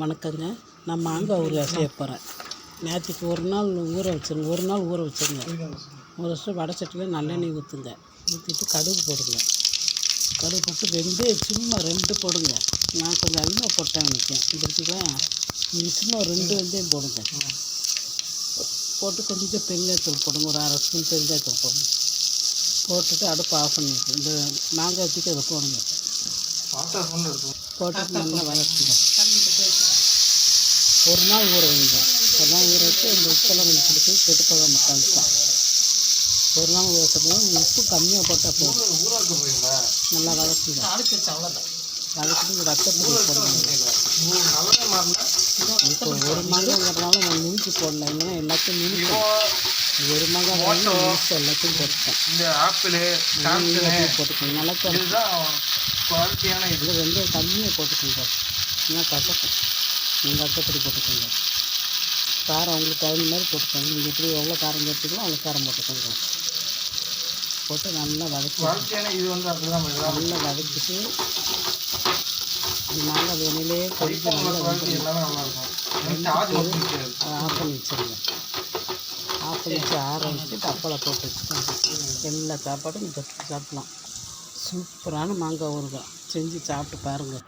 வணக்கங்க. நான் மாங்காய் ஊறுகாய் செய்ய போகிறேன். நேற்றுக்கு ஒரு நாள் ஊற வச்சுருங்க. ஊற வச்சுருங்க. ஒரு வருஷம் வடை சட்டியில் நல்லெண்ணெய் ஊற்றுங்க. ஊற்றிட்டு கடுகு போடுங்க. கடுகு போட்டு வெந்தயம் சும்மா 2 போடுங்க. நான் கொஞ்சம் அதிகமாக போட்டேன் நினைக்கிறேன். புரிஞ்சுங்களா? நீங்கள் சும்மா 2 வெந்தயம் போடுங்க. போட்டு கொஞ்சம் பெருங்காயத்தூள் போடுங்க. ஒரு 1/2 ஸ்பூன் பெருங்காயத்தூள் போடுங்க. போட்டுட்டு அடுப்பு ஆஃப் பண்ணிவிட்டு இந்த மாங்காய் தூக்கி அதை போடுங்க. போட்டுட்டு நல்லா வதக்குங்க. ஒரு நாள் ஊற வைங்க. ஒரு நாள் ஊற வச்சு அந்த உப்பெல்லாம் கொஞ்சம் பிடிச்சி கெட்டு போகாமல் கழிச்சோம். ஒரு நாள் ஊற வச்சோம்னா உப்பு கம்மியாக போட்டால் போதும். நல்லா வதக்குங்க. வதக்கிட்டு இந்த ரத்தப்பொடி போடுங்க. இப்போ ஒரு மாங்காய்ங்கிறதுனால நான் நுணுக்கி போடல, இல்லைன்னா எல்லாத்தையும் நுணுக்கணும். ஒரு மாங்காய் நுணுக்கி எல்லாத்தையும் போட்டுட்டேன். போட்டுக்கோங்க. நல்லா குவாலிட்டியான இது வெந்தயம் கம்மியாக போட்டுக்கோங்க. ஏன்னா கசக்கும். நீங்கள் ரத்தப்பொடி போட்டுக்கோங்க. காரம் அவங்களுக்கு தகுந்த மாதிரி போட்டுக்கோங்க. நீங்கள் எப்படி எவ்வளோ காரம் சேர்த்துக்கணும் அவ்வளோ காரம் போட்டுக்கோங்க. போட்டு நல்லா வதக்கி நல்லா வதக்கிட்டு மாங்காய் எண்ணெயிலே கொஞ்சம் நல்லா ஆஃப் பண்ணி வச்சுருங்க. ஆஃப் பண்ணி வச்சு ஆற வச்சு தப்பலை போட்டு வச்சுக்கோங்க. எல்லா சாப்பாடும் நீங்கள் சாப்பிட்லாம். சூப்பரான மாங்காய் ஊறுகாய் செஞ்சு சாப்பிட்டு பாருங்கள்.